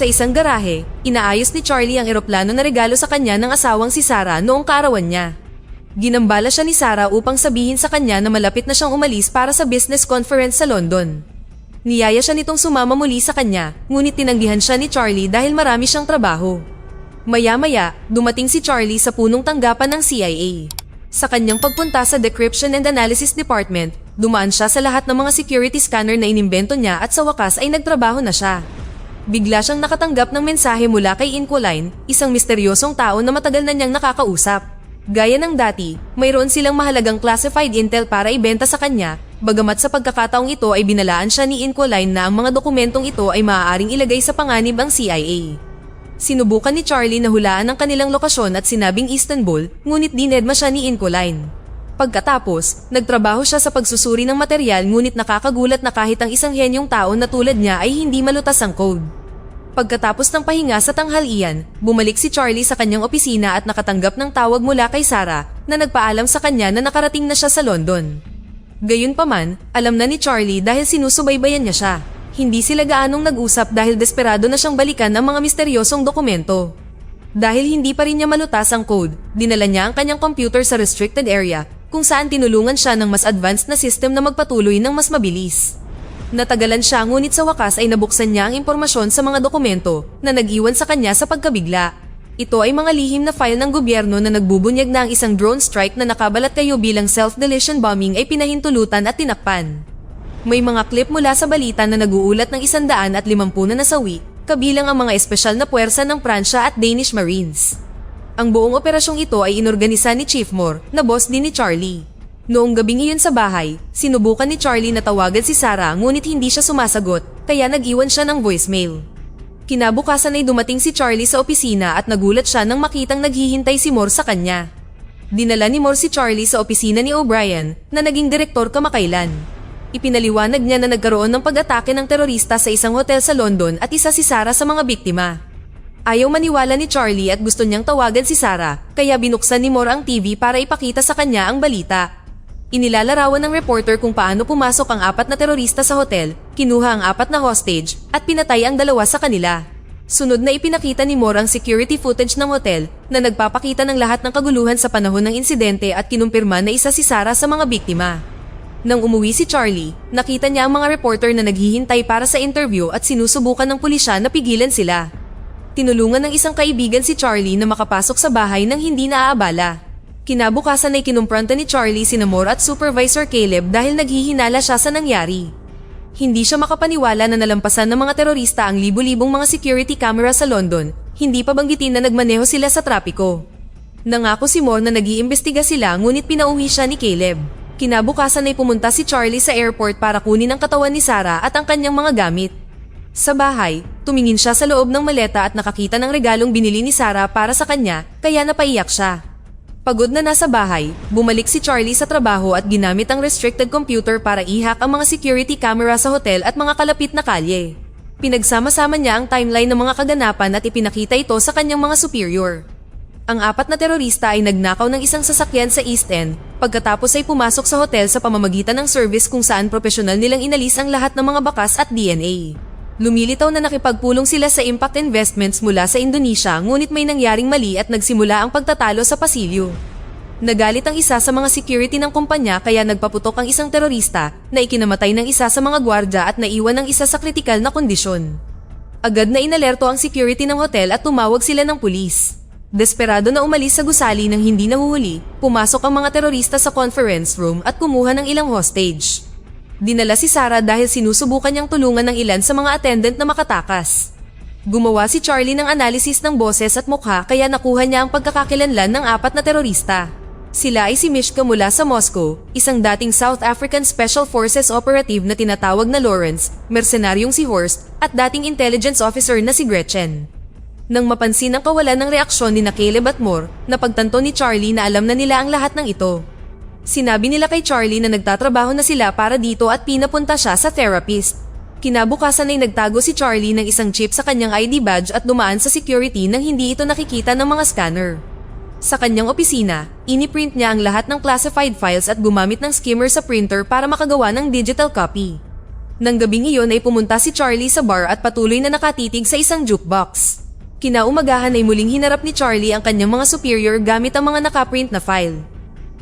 Sa isang garahe, inaayos ni Charlie ang eroplano na regalo sa kanya ng asawang si Sarah noong kaarawan niya. Ginambala siya ni Sarah upang sabihin sa kanya na malapit na siyang umalis para sa business conference sa London. Niyaya siya nitong sumama muli sa kanya, ngunit tinanggihan siya ni Charlie dahil marami siyang trabaho. Maya-maya, dumating si Charlie sa punong tanggapan ng CIA. Sa kanyang pagpunta sa Decryption and Analysis Department, dumaan siya sa lahat ng mga security scanner na inimbento niya at sa wakas ay nagtrabaho na siya. Bigla siyang nakatanggap ng mensahe mula kay Incoline, isang misteryosong tao na matagal na niyang nakakausap. Gaya ng dati, mayroon silang mahalagang classified intel para ibenta sa kanya, bagamat sa pagkakataong ito ay binalaan siya ni Incoline na ang mga dokumentong ito ay maaaring ilagay sa panganib ang CIA. Sinubukan ni Charlie na hulaan ang kanilang lokasyon at sinabing Istanbul, ngunit dinedma siya ni Incoline. Pagkatapos, nagtrabaho siya sa pagsusuri ng material ngunit nakakagulat na kahit ang isang henyong tao na tulad niya ay hindi malutas ang code. Pagkatapos ng pahinga sa tanghalian, bumalik si Charlie sa kanyang opisina at nakatanggap ng tawag mula kay Sarah na nagpaalam sa kanya na nakarating na siya sa London. Gayunpaman, alam na ni Charlie dahil sinusubaybayan niya siya. Hindi sila gaanong nag-usap dahil desperado na siyang balikan ang mga misteryosong dokumento. Dahil hindi pa rin niya malutas ang code, dinala niya ang kanyang computer sa restricted area kung saan tinulungan siya ng mas advanced na system na magpatuloy ng mas mabilis. Natagalan siya ngunit sa wakas ay nabuksan niya ang impormasyon sa mga dokumento na nag-iwan sa kanya sa pagkabigla. Ito ay mga lihim na file ng gobyerno na nagbubunyag na ang isang drone strike na nakabalat kayo bilang self-deletion bombing ay pinahintulutan at tinakpan. May mga clip mula sa balita na nag-uulat ng 150 na nasawi, kabilang ang mga espesyal na puwersa ng Pransya at Danish Marines. Ang buong operasyong ito ay inorganisa ni Chief Moore, na boss din ni Charlie. Noong gabing iyon sa bahay, sinubukan ni Charlie na tawagan si Sarah ngunit hindi siya sumasagot, kaya nag-iwan siya ng voicemail. Kinabukasan ay dumating si Charlie sa opisina at nagulat siya nang makitang naghihintay si Moore sa kanya. Dinala ni Moore si Charlie sa opisina ni O'Brien na naging direktor kamakailan. Ipinaliwanag niya na nagkaroon ng pag-atake ng terorista sa isang hotel sa London at isa si Sarah sa mga biktima. Ayaw maniwala ni Charlie at gusto niyang tawagan si Sarah, kaya binuksan ni Moore ang TV para ipakita sa kanya ang balita. Inilalarawan ng reporter kung paano pumasok ang 4 na terorista sa hotel, kinuha ang 4 na hostage, at pinatay ang 2 sa kanila. Sunod na ipinakita ni Moore ang security footage ng hotel na nagpapakita ng lahat ng kaguluhan sa panahon ng insidente at kinumpirma na isa si Sarah sa mga biktima. Nang umuwi si Charlie, nakita niya ang mga reporter na naghihintay para sa interview at sinusubukan ng pulisya na pigilan sila. Tinulungan ng isang kaibigan si Charlie na makapasok sa bahay nang hindi naaabala. Kinabukasan ay kinumpronta ni Charlie sina Moore at Supervisor Caleb dahil naghihinala siya sa nangyari. Hindi siya makapaniwala na nalampasan ng mga terorista ang libu-libong mga security camera sa London, hindi pa banggitin na nagmaneho sila sa trapiko. Nangako si Moore na nag-iimbestiga sila ngunit pinauwi siya ni Caleb. Kinabukasan ay pumunta si Charlie sa airport para kunin ang katawan ni Sarah at ang kanyang mga gamit. Sa bahay, tumingin siya sa loob ng maleta at nakakita ng regalong binili ni Sarah para sa kanya, kaya napaiyak siya. Pagod na nasa bahay, bumalik si Charlie sa trabaho at ginamit ang restricted computer para i-hack ang mga security camera sa hotel at mga kalapit na kalye. Pinagsama-sama niya ang timeline ng mga kaganapan at ipinakita ito sa kanyang mga superior. Ang 4 na terorista ay nagnakaw ng isang sasakyan sa East End, pagkatapos ay pumasok sa hotel sa pamamagitan ng service kung saan propesyonal nilang inalis ang lahat ng mga bakas at DNA. Lumilitaw na nakipagpulong sila sa Impact Investments mula sa Indonesia ngunit may nangyaring mali at nagsimula ang pagtatalo sa pasilyo. Nagalit ang isa sa mga security ng kumpanya kaya nagpaputok ang isang terorista na ikinamatay ng isa sa mga gwardya at naiwan ng isa sa kritikal na kondisyon. Agad na inalerto ang security ng hotel at tumawag sila ng pulis. Desperado na umalis sa gusali nang hindi nahuhuli, pumasok ang mga terorista sa conference room at kumuha ng ilang hostage. Dinala si Sarah dahil sinusubukan niyang tulungan ng ilan sa mga attendant na makatakas. Gumawa si Charlie ng analysis ng boses at mukha kaya nakuha niya ang pagkakakilanlan ng 4 na terorista. Sila ay si Mishka mula sa Moscow, isang dating South African Special Forces operative na tinatawag na Lawrence, mercenaryong si Horst, at dating intelligence officer na si Gretchen. Nang mapansin ang kawalan ng reaksyon ni Caleb at Moore, napagtanto ni Charlie na alam na nila ang lahat ng ito. Sinabi nila kay Charlie na nagtatrabaho na sila para dito at pinapunta siya sa therapist. Kinabukasan ay nagtago si Charlie ng isang chip sa kanyang ID badge at dumaan sa security nang hindi ito nakikita ng mga scanner. Sa kanyang opisina, iniprint niya ang lahat ng classified files at gumamit ng skimmer sa printer para makagawa ng digital copy. Nang gabing iyon ay pumunta si Charlie sa bar at patuloy na nakatitig sa isang jukebox. Kinaumagahan ay muling hinarap ni Charlie ang kanyang mga superior gamit ang mga nakaprint na file.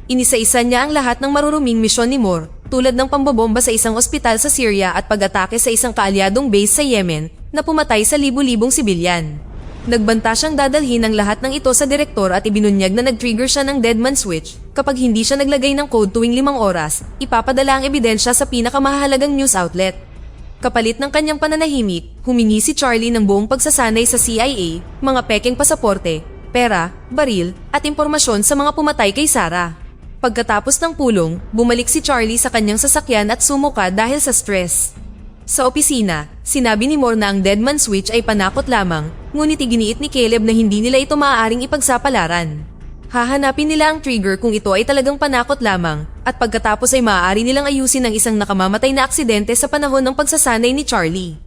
Inisa-isa niya ang lahat ng maruruming misyon ni Moore, tulad ng pambobomba sa isang ospital sa Syria at pag-atake sa isang kaalyadong base sa Yemen na pumatay sa libu-libong sibilyan. Nagbanta siyang dadalhin ang lahat ng ito sa direktor at ibinunyag na nag-trigger siya ng deadman switch kapag hindi siya naglagay ng code tuwing 5 oras, ipapadala ang ebidensya sa pinakamahalagang news outlet. Kapalit ng kanyang pananahimik, humingi si Charlie ng buong pagsasanay sa CIA, mga pekeng pasaporte, pera, baril, at impormasyon sa mga pumatay kay Sarah. Pagkatapos ng pulong, bumalik si Charlie sa kanyang sasakyan at sumuka dahil sa stress. Sa opisina, sinabi ni Moore na ang deadman switch ay panakot lamang, ngunit iginiit ni Caleb na hindi nila ito maaaring ipagsapalaran. Hahanapin nila ang trigger kung ito ay talagang panakot lamang, at pagkatapos ay maaari nilang ayusin ang isang nakamamatay na aksidente sa panahon ng pagsasanay ni Charlie.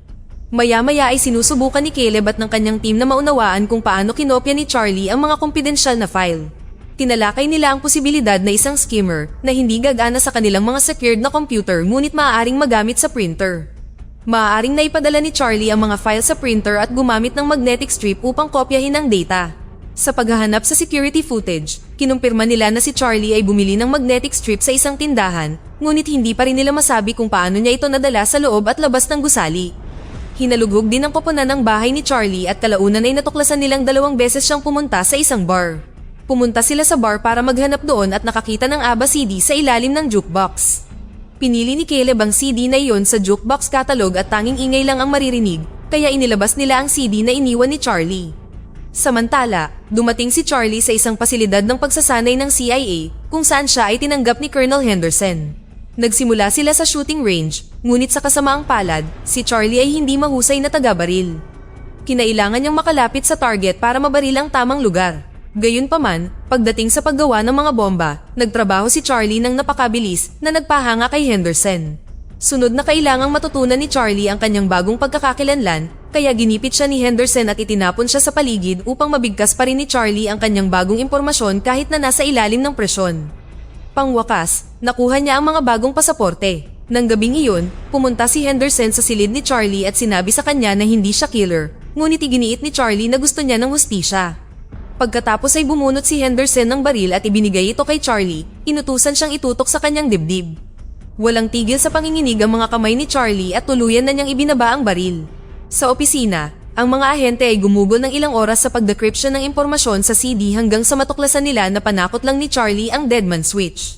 Maya-maya ay sinusubukan ni Caleb at ng kanyang team na maunawaan kung paano kinopya ni Charlie ang mga kumpidensyal na file. Tinalakay nila ang posibilidad na isang skimmer na hindi gagana sa kanilang mga secured na computer ngunit maaaring magamit sa printer. Maaaring naipadala ni Charlie ang mga file sa printer at gumamit ng magnetic strip upang kopyahin ang data. Sa paghahanap sa security footage, kinumpirma nila na si Charlie ay bumili ng magnetic strip sa isang tindahan, ngunit hindi pa rin nila masabi kung paano niya ito nadala sa loob at labas ng gusali. Hinalugog din ang koponan ng bahay ni Charlie at kalaunan ay natuklasan nilang 2 beses siyang pumunta sa isang bar. Pumunta sila sa bar para maghanap doon at nakakita ng ABBA CD sa ilalim ng jukebox. Pinili ni Caleb ang CD na iyon sa jukebox catalog at tanging ingay lang ang maririnig, kaya inilabas nila ang CD na iniwan ni Charlie. Samantala, dumating si Charlie sa isang pasilidad ng pagsasanay ng CIA kung saan siya ay tinanggap ni Colonel Henderson. Nagsimula sila sa shooting range, ngunit sa kasamaang palad, si Charlie ay hindi mahusay na taga-baril. Kinailangan niyang makalapit sa target para mabaril ang tamang lugar. Gayunpaman, pagdating sa paggawa ng mga bomba, nagtrabaho si Charlie ng napakabilis na nagpahanga kay Henderson. Sunod na kailangang matutunan ni Charlie ang kanyang bagong pagkakakilanlan, kaya ginipit siya ni Henderson at itinapon siya sa paligid upang mabigkas pa rin ni Charlie ang kanyang bagong impormasyon kahit na nasa ilalim ng presyon. Pangwakas, nakuha niya ang mga bagong pasaporte. Nang gabing iyon, pumunta si Henderson sa silid ni Charlie at sinabi sa kanya na hindi siya killer, ngunit iginiit ni Charlie na gusto niya ng hustisya. Pagkatapos ay bumunot si Henderson ng baril at ibinigay ito kay Charlie, inutusan siyang itutok sa kanyang dibdib. Walang tigil sa panginginig ang mga kamay ni Charlie at tuluyan na niyang ibinaba ang baril. Sa opisina, ang mga ahente ay gumugol ng ilang oras sa pagdecryption ng impormasyon sa CD hanggang sa matuklasan nila na panakot lang ni Charlie ang deadman switch.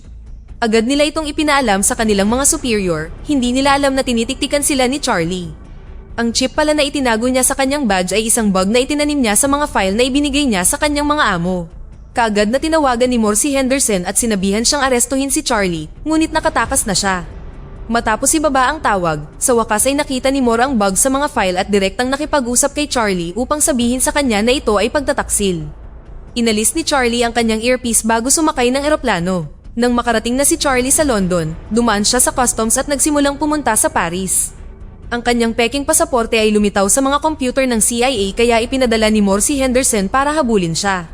Agad nila itong ipinaalam sa kanilang mga superior, hindi nila alam na tinitiktikan sila ni Charlie. Ang chip pala na itinago niya sa kanyang badge ay isang bug na itinanim niya sa mga file na ibinigay niya sa kanyang mga amo. Kaagad na tinawagan ni Moore si Henderson at sinabihan siyang arestuhin si Charlie, ngunit nakatakas na siya. Matapos ibaba ang tawag, sa wakas ay nakita ni Moore ang bug sa mga file at direktang nakipag-usap kay Charlie upang sabihin sa kanya na ito ay pagtataksil. Inalis ni Charlie ang kanyang earpiece bago sumakay ng eroplano. Nang makarating na si Charlie sa London, dumaan siya sa customs at nagsimulang pumunta sa Paris. Ang kanyang peking pasaporte ay lumitaw sa mga computer ng CIA kaya ipinadala ni Moore si Henderson para habulin siya.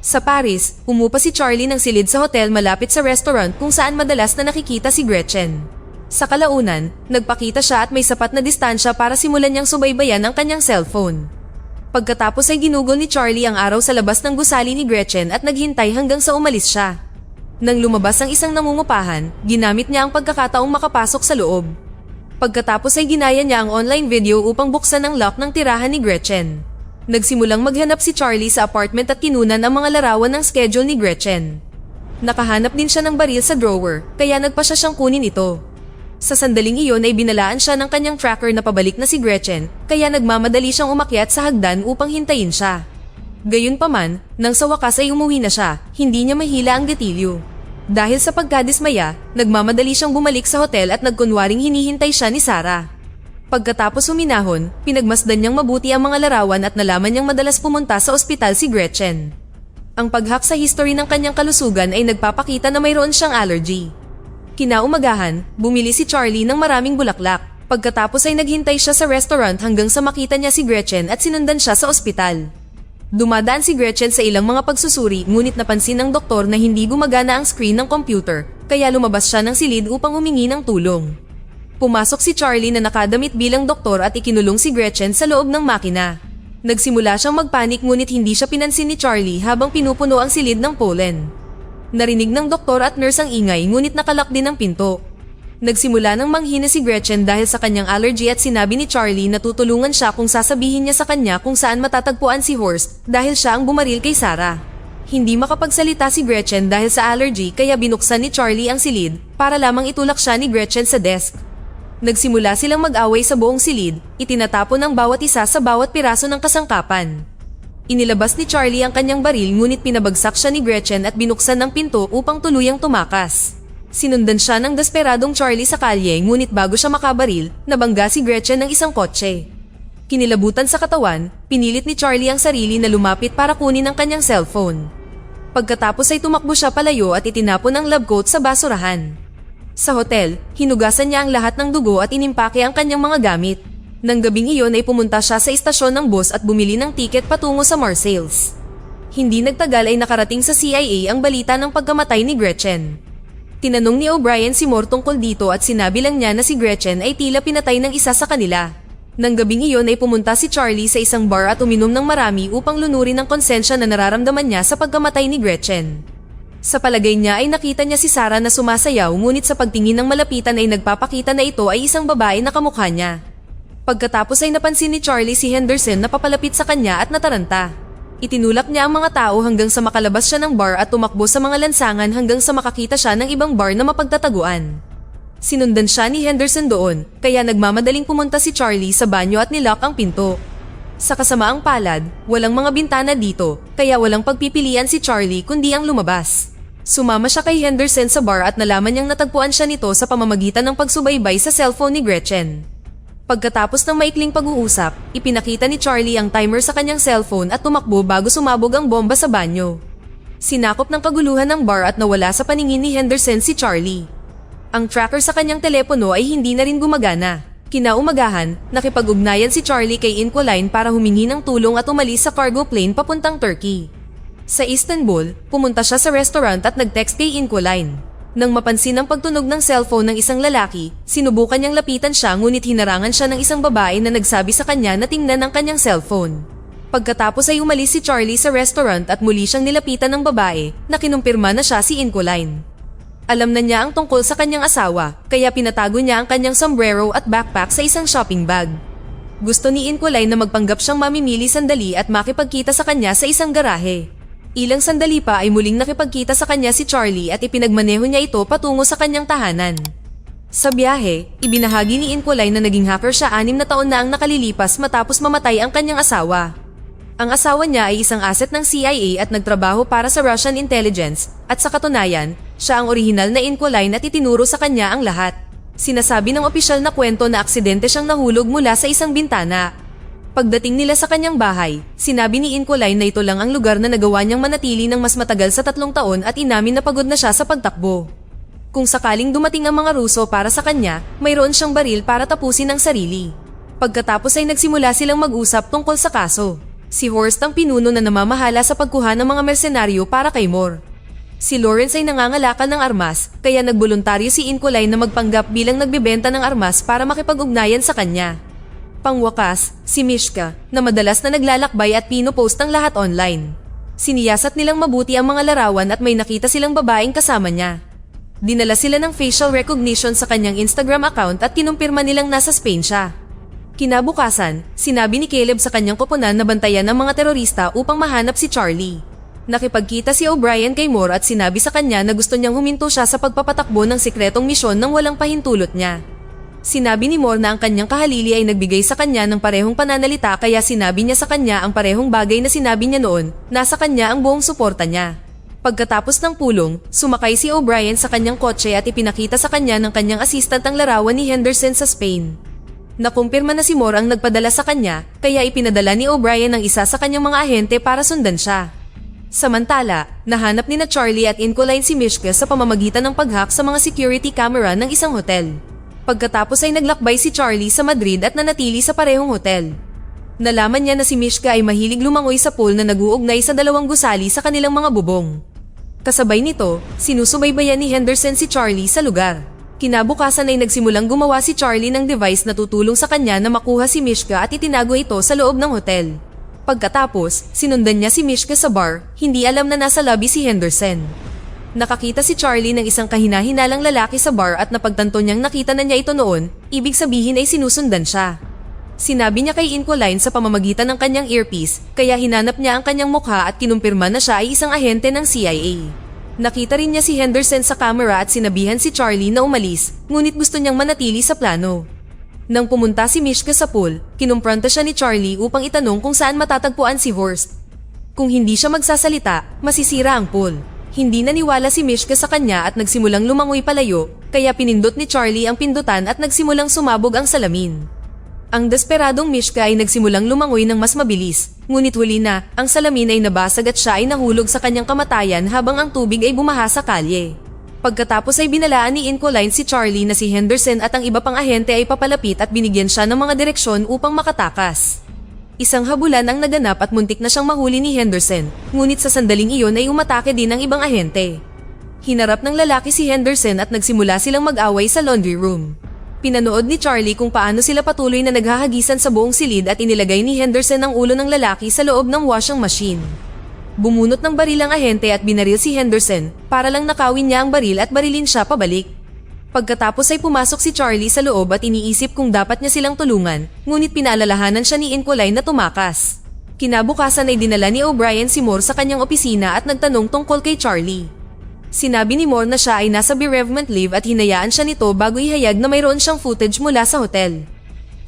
Sa Paris, umupa si Charlie ng silid sa hotel malapit sa restaurant kung saan madalas na nakikita si Gretchen. Sa kalaunan, nagpakita siya at may sapat na distansya para simulan niyang subaybayan ang kanyang cellphone. Pagkatapos ay ginugol ni Charlie ang araw sa labas ng gusali ni Gretchen at naghintay hanggang sa umalis siya. Nang lumabas ang isang nangungupahan, ginamit niya ang pagkakataong makapasok sa loob. Pagkatapos ay ginaya niya ang online video upang buksan ang lock ng tirahan ni Gretchen. Nagsimulang maghanap si Charlie sa apartment at kinunan ang mga larawan ng schedule ni Gretchen. Nakahanap din siya ng baril sa drawer, kaya nagpa siya siyang kunin ito. Sa sandaling iyon ay binalaan siya ng kanyang tracker na pabalik na si Gretchen, kaya nagmamadali siyang umakyat sa hagdan upang hintayin siya. Gayunpaman, nang sa wakas ay umuwi na siya, hindi niya mahila ang detilyo. Dahil sa pagkadismaya, nagmamadali siyang bumalik sa hotel at nagkunwaring hinihintay siya ni Sarah. Pagkatapos huminahon, pinagmasdan niyang mabuti ang mga larawan at nalaman niyang madalas pumunta sa ospital si Gretchen. Ang paghak sa history ng kanyang kalusugan ay nagpapakita na mayroon siyang allergy. Kinaumagahan, bumili si Charlie ng maraming bulaklak. Pagkatapos ay naghintay siya sa restaurant hanggang sa makita niya si Gretchen at sinundan siya sa ospital. Dumadaan si Gretchen sa ilang mga pagsusuri ngunit napansin ng doktor na hindi gumagana ang screen ng computer, kaya lumabas siya ng silid upang humingi ng tulong. Pumasok si Charlie na nakadamit bilang doktor at ikinulong si Gretchen sa loob ng makina. Nagsimula siyang magpanik ngunit hindi siya pinansin ni Charlie habang pinupuno ang silid ng pollen. Narinig ng doktor at nurse ang ingay ngunit nakalak din ang pinto. Nagsimula ng manghina si Gretchen dahil sa kanyang allergy at sinabi ni Charlie na tutulungan siya kung sasabihin niya sa kanya kung saan matatagpuan si Horst dahil siya ang bumaril kay Sarah. Hindi makapagsalita si Gretchen dahil sa allergy kaya binuksan ni Charlie ang silid para lamang itulak siya ni Gretchen sa desk. Nagsimula silang mag-away sa buong silid, itinatapon ang bawat isa sa bawat piraso ng kasangkapan. Inilabas ni Charlie ang kanyang baril ngunit pinabagsak siya ni Gretchen at binuksan ng pinto upang tuluyang tumakas. Sinundan siya ng desperadong Charlie sa kalye ngunit bago siya makabaril, nabangga si Gretchen ng isang kotse. Kinilabutan sa katawan, pinilit ni Charlie ang sarili na lumapit para kunin ang kanyang cellphone. Pagkatapos ay tumakbo siya palayo at itinapon ang lab coat sa basurahan. Sa hotel, hinugasan niya ang lahat ng dugo at inimpake ang kanyang mga gamit. Nang gabing iyon ay pumunta siya sa istasyon ng bus at bumili ng tiket patungo sa Marseilles. Hindi nagtagal ay nakarating sa CIA ang balita ng pagkamatay ni Gretchen. Tinanong ni O'Brien si Moore tungkol dito at sinabi lang niya na si Gretchen ay tila pinatay ng isa sa kanila. Nang gabing iyon ay pumunta si Charlie sa isang bar at uminom ng marami upang lunurin ang konsensya na nararamdaman niya sa pagkamatay ni Gretchen. Sa palagay niya ay nakita niya si Sarah na sumasayaw ngunit sa pagtingin ng malapitan ay nagpapakita na ito ay isang babae na kamukha niya. Pagkatapos ay napansin ni Charlie si Henderson na papalapit sa kanya at nataranta. Itinulak niya ang mga tao hanggang sa makalabas siya ng bar at tumakbo sa mga lansangan hanggang sa makakita siya ng ibang bar na mapagtataguan. Sinundan siya ni Henderson doon, kaya nagmamadaling pumunta si Charlie sa banyo at nilock ang pinto. Sa kasamaang palad, walang mga bintana dito, kaya walang pagpipilian si Charlie kundi ang lumabas. Sumama siya kay Henderson sa bar at nalaman niyang natagpuan siya nito sa pamamagitan ng pagsubaybay sa cellphone ni Gretchen. Pagkatapos ng maikling pag-uusap, ipinakita ni Charlie ang timer sa kanyang cellphone at tumakbo bago sumabog ang bomba sa banyo. Sinakop ng kaguluhan ng bar at nawala sa paningin ni Henderson si Charlie. Ang tracker sa kanyang telepono ay hindi na rin gumagana. Kinaumagahan, nakipag-ugnayan si Charlie kay Incoline para humingi ng tulong at umalis sa cargo plane papuntang Turkey. Sa Istanbul, pumunta siya sa restaurant at nag-text kay Incoline. Nang mapansin ang pagtunog ng cellphone ng isang lalaki, sinubukan niyang lapitan siya ngunit hinarangan siya ng isang babae na nagsabi sa kanya na tingnan ang kanyang cellphone. Pagkatapos ay umalis si Charlie sa restaurant at muli siyang nilapitan ng babae na kinumpirma na siya si Incoline. Alam na niya ang tungkol sa kanyang asawa, kaya pinatago niya ang kanyang sombrero at backpack sa isang shopping bag. Gusto ni Incoline na magpanggap siyang mamimili sandali at makipagkita sa kanya sa isang garahe. Ilang sandali pa ay muling nakipagkita sa kanya si Charlie at ipinagmaneho niya ito patungo sa kanyang tahanan. Sa biyahe, ibinahagi ni Incoline na naging hacker siya 6 na taon na ang nakalilipas matapos mamatay ang kanyang asawa. Ang asawa niya ay isang asset ng CIA at nagtrabaho para sa Russian intelligence at sa katunayan, siya ang orihinal na Incoline at itinuro sa kanya ang lahat. Sinasabi ng opisyal na kwento na aksidente siyang nahulog mula sa isang bintana. Pagdating nila sa kanyang bahay, sinabi ni Incoline na ito lang ang lugar na nagawa niyang manatili ng mas matagal sa 3 taon at inamin na pagod na siya sa pagtakbo. Kung sakaling dumating ang mga Ruso para sa kanya, mayroon siyang baril para tapusin ang sarili. Pagkatapos ay nagsimula silang mag-usap tungkol sa kaso. Si Horst ang pinuno na namamahala sa pagkuha ng mga mersenaryo para kay Moore. Si Lawrence ay nangangalakal ng armas, kaya nagboluntaryo si Incoline na magpanggap bilang nagbebenta ng armas para makipag-ugnayan sa kanya. Pangwakas, si Mishka, na madalas na naglalakbay at pinopost ang lahat online. Siniyasat nilang mabuti ang mga larawan at may nakita silang babaeng kasama niya. Dinala sila ng facial recognition sa kanyang Instagram account at kinumpirma nilang nasa Spain siya. Kinabukasan, sinabi ni Caleb sa kanyang koponan na bantayan ng mga terorista upang mahanap si Charlie. Nakipagkita si O'Brien kay Moore at sinabi sa kanya na gusto niyang huminto siya sa pagpapatakbo ng sikretong misyon nang walang pahintulot niya. Sinabi ni Moore na ang kanyang kahalili ay nagbigay sa kanya ng parehong pananalita kaya sinabi niya sa kanya ang parehong bagay na sinabi niya noon, nasa kanya ang buong suporta niya. Pagkatapos ng pulong, sumakay si O'Brien sa kanyang kotse at ipinakita sa kanya ng kanyang assistant ang larawan ni Henderson sa Spain. Nakumpirma na si Moore ang nagpadala sa kanya, kaya ipinadala ni O'Brien ang isa sa kanyang mga ahente para sundan siya. Samantala, nahanap ni na Charlie at Incoline si Mishka sa pamamagitan ng pag-hack sa mga security camera ng isang hotel. Pagkatapos ay naglakbay si Charlie sa Madrid at nanatili sa parehong hotel. Nalaman niya na si Mishka ay mahilig lumangoy sa pool na nag-uugnay sa 2 gusali sa kanilang mga bubong. Kasabay nito, sinusubaybayan ni Henderson si Charlie sa lugar. Kinabukasan ay nagsimulang gumawa si Charlie ng device na tutulong sa kanya na makuha si Mishka at itinago ito sa loob ng hotel. Pagkatapos, sinundan niya si Mishka sa bar, hindi alam na nasa lobby si Henderson. Nakakita si Charlie ng isang kahina-hinalang lalaki sa bar at napagtanto niyang nakita na niya ito noon, ibig sabihin ay sinusundan siya. Sinabi niya kay Incoline sa pamamagitan ng kanyang earpiece, kaya hinanap niya ang kanyang mukha at kinumpirma na siya ay isang ahente ng CIA. Nakita rin niya si Henderson sa camera at sinabihan si Charlie na umalis, ngunit gusto niyang manatili sa plano. Nang pumunta si Mishka sa pool, kinumpronta siya ni Charlie upang itanong kung saan matatagpuan si Horst. Kung hindi siya magsasalita, masisira ang pool. Hindi naniwala si Mishka sa kanya at nagsimulang lumangoy palayo, kaya pinindot ni Charlie ang pindutan at nagsimulang sumabog ang salamin. Ang desperadong Mishka ay nagsimulang lumangoy ng mas mabilis, ngunit huli na, ang salamin ay nabasag at siya ay nahulog sa kanyang kamatayan habang ang tubig ay bumaha sa kalye. Pagkatapos ay binalaan ni Incoline si Charlie na si Henderson at ang iba pang ahente ay papalapit at binigyan siya ng mga direksyon upang makatakas. Isang habulan ang naganap at muntik na siyang mahuli ni Henderson, ngunit sa sandaling iyon ay umatake din ang ibang ahente. Hinarap ng lalaki si Henderson at nagsimula silang mag-away sa laundry room. Pinanood ni Charlie kung paano sila patuloy na naghahagisan sa buong silid at inilagay ni Henderson ang ulo ng lalaki sa loob ng washing machine. Bumunot ng baril ang ahente at binaril si Henderson para lang nakawin niya ang baril at barilin siya pabalik. Pagkatapos ay pumasok si Charlie sa loob at iniisip kung dapat niya silang tulungan, ngunit pinaalalahanan siya ni Incoline na tumakas. Kinabukasan ay dinala ni O'Brien si Moore sa kanyang opisina at nagtanong tungkol kay Charlie. Sinabi ni Moore na siya ay nasa bereavement leave at hinayaan siya nito bago ihayag na mayroon siyang footage mula sa hotel.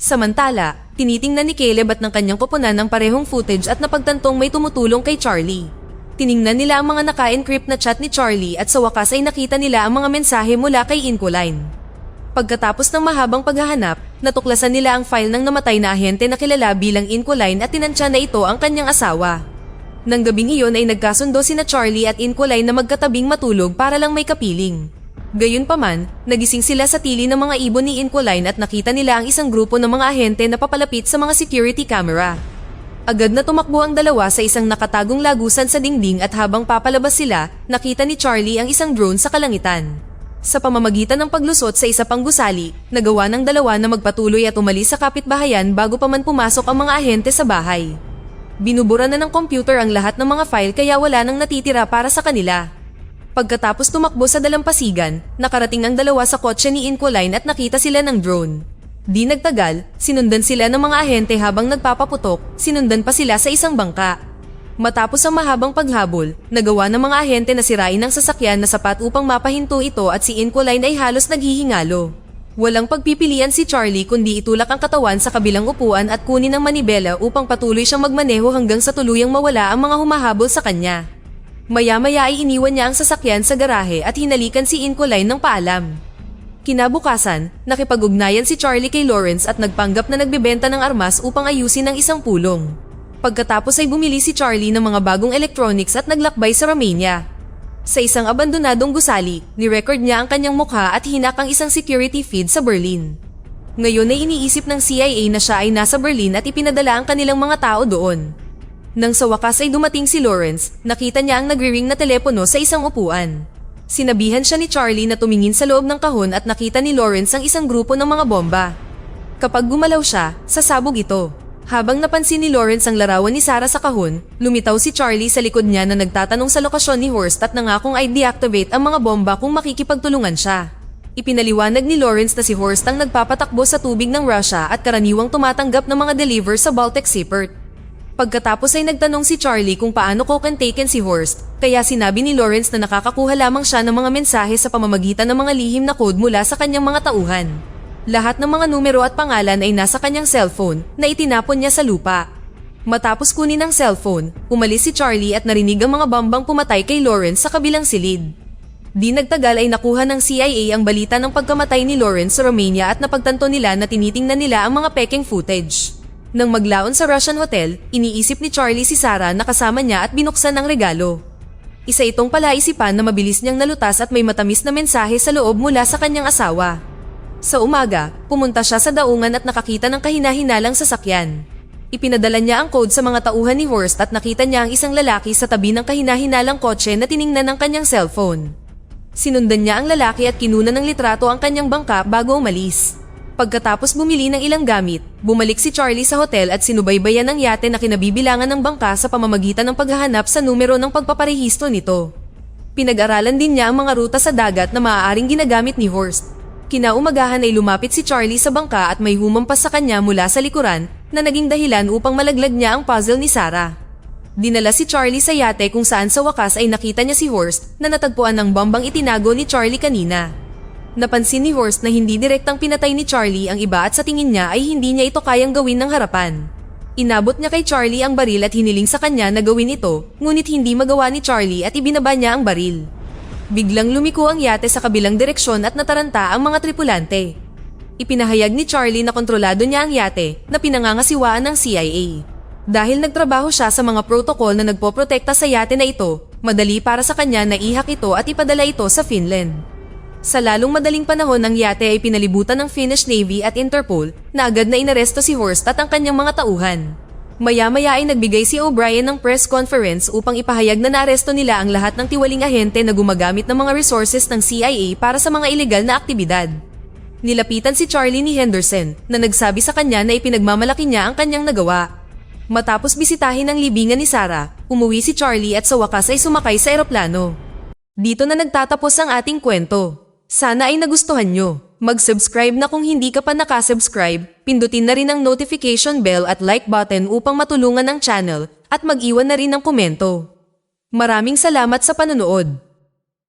Samantala, tinitingnan ni Caleb at ng kanyang koponan ang parehong footage at napagtantong may tumutulong kay Charlie. Tiningnan nila ang mga naka-encrypt na chat ni Charlie at sa wakas ay nakita nila ang mga mensahe mula kay Incoline. Pagkatapos ng mahabang paghahanap, natuklasan nila ang file ng namatay na ahente na kilala bilang Incoline at tinansya na ito ang kanyang asawa. Nang gabing iyon ay nagkasundo sina Charlie at Incoline na magkatabing matulog para lang may kapiling. Gayunpaman, nagising sila sa tili ng mga ibon ni Incoline at nakita nila ang isang grupo ng mga ahente na papalapit sa mga security camera. Agad na tumakbo ang dalawa sa isang nakatagong lagusan sa dingding at habang papalabas sila, nakita ni Charlie ang isang drone sa kalangitan. Sa pamamagitan ng paglusot sa isa pang gusali, nagawa ng dalawa na magpatuloy at umalis sa kapitbahayan bago pa man pumasok ang mga ahente sa bahay. Binubura na ng computer ang lahat ng mga file kaya wala nang natitira para sa kanila. Pagkatapos tumakbo sa dalampasigan, nakarating ang dalawa sa kotse ni Incoline at nakita sila ng drone. Di nagtagal, sinundan sila ng mga ahente habang nagpapaputok, sinundan pa sila sa isang bangka. Matapos ang mahabang paghabol, nagawa ng mga ahente na sirain ang sasakyan na sapat upang mapahinto ito at si Incoline ay halos naghihingalo. Walang pagpipilian si Charlie kundi itulak ang katawan sa kabilang upuan at kunin ang manibela upang patuloy siyang magmaneho hanggang sa tuluyang mawala ang mga humahabol sa kanya. Maya-maya ay iniwan niya ang sasakyan sa garahe at hinalikan si Incoline ng paalam. Kinabukasan, nakipag-ugnayan si Charlie kay Lawrence at nagpanggap na nagbebenta ng armas upang ayusin ang isang pulong. Pagkatapos ay bumili si Charlie ng mga bagong electronics at naglakbay sa Romania. Sa isang abandonadong gusali, ni-record niya ang kanyang mukha at hinak ang isang security feed sa Berlin. Ngayon ay iniisip ng CIA na siya ay nasa Berlin at ipinadala ang kanilang mga tao doon. Nang sa wakas ay dumating si Lawrence, nakita niya ang nagre-ring na telepono sa isang upuan. Sinabihan siya ni Charlie na tumingin sa loob ng kahon at nakita ni Lawrence ang isang grupo ng mga bomba. Kapag gumalaw siya, sasabog ito. Habang napansin ni Lawrence ang larawan ni Sarah sa kahon, lumitaw si Charlie sa likod niya na nagtatanong sa lokasyon ni Horst at nangakong ay deactivate ang mga bomba kung makikipagtulungan siya. Ipinaliwanag ni Lawrence na si Horst ang nagpapatakbo sa tubig ng Russia at karaniwang tumatanggap ng mga deliver sa Baltic Seaport. Pagkatapos ay nagtanong si Charlie kung paano taken si Horst, kaya sinabi ni Lawrence na nakakakuha lamang siya ng mga mensahe sa pamamagitan ng mga lihim na code mula sa kanyang mga tauhan. Lahat ng mga numero at pangalan ay nasa kanyang cellphone na itinapon niya sa lupa. Matapos kunin ang cellphone, umalis si Charlie at narinig ang mga bombang pumatay kay Lawrence sa kabilang silid. Di nagtagal ay nakuha ng CIA ang balita ng pagkamatay ni Lawrence sa Romania at napagtanto nila na tinitingnan nila ang mga peking footage. Nang maglaon sa Russian hotel, iniisip ni Charlie si Sarah na kasama niya at binuksan ang regalo. Isa itong palaisipan na mabilis niyang nalutas at may matamis na mensahe sa loob mula sa kanyang asawa. Sa umaga, pumunta siya sa daungan at nakakita ng kahina-hinalang sasakyan. Ipinadala niya ang code sa mga tauhan ni Horst at nakita niya ang isang lalaki sa tabi ng kahina-hinalang kotse na tiningnan ng kanyang cellphone. Sinundan niya ang lalaki at kinunan ng litrato ang kanyang bangka bago umalis. Pagkatapos bumili ng ilang gamit, bumalik si Charlie sa hotel at sinubaybayan ng yate na kinabibilangan ng bangka sa pamamagitan ng paghahanap sa numero ng pagpaparehistro nito. Pinag-aralan din niya ang mga ruta sa dagat na maaaring ginagamit ni Horst. Kinaumagahan ay lumapit si Charlie sa bangka at may humampas sa kanya mula sa likuran na naging dahilan upang malaglag niya ang puzzle ni Sarah. Dinala si Charlie sa yate kung saan sa wakas ay nakita niya si Horst na natagpuan ng bombang itinago ni Charlie kanina. Napansin ni Horst na hindi direktang pinatay ni Charlie ang iba at sa tingin niya ay hindi niya ito kayang gawin ng harapan. Inabot niya kay Charlie ang baril at hiniling sa kanya na gawin ito, ngunit hindi magawa ni Charlie at ibinaba niya ang baril. Biglang lumiko ang yate sa kabilang direksyon at nataranta ang mga tripulante. Ipinahayag ni Charlie na kontrolado niya ang yate na pinangangasiwaan ng CIA. Dahil nagtrabaho siya sa mga protokol na nagpoprotekta sa yate na ito, madali para sa kanya na ihak ito at ipadala ito sa Finland. Sa lalong madaling panahon ng yate ay pinalibutan ng Finnish Navy at Interpol na agad na inaresto si Horst at ang kanyang mga tauhan. Maya-maya ay nagbigay si O'Brien ng press conference upang ipahayag na naaresto nila ang lahat ng tiwaling ahente na gumagamit ng mga resources ng CIA para sa mga ilegal na aktibidad. Nilapitan si Charlie ni Henderson na nagsabi sa kanya na ipinagmamalaki niya ang kanyang nagawa. Matapos bisitahin ang libingan ni Sarah, umuwi si Charlie at sa wakas ay sumakay sa eroplano. Dito na nagtatapos ang ating kwento. Sana ay nagustuhan nyo. Mag-subscribe na kung hindi ka pa nakasubscribe, pindutin na rin ang notification bell at like button upang matulungan ang channel at mag-iwan na rin ng komento. Maraming salamat sa panonood.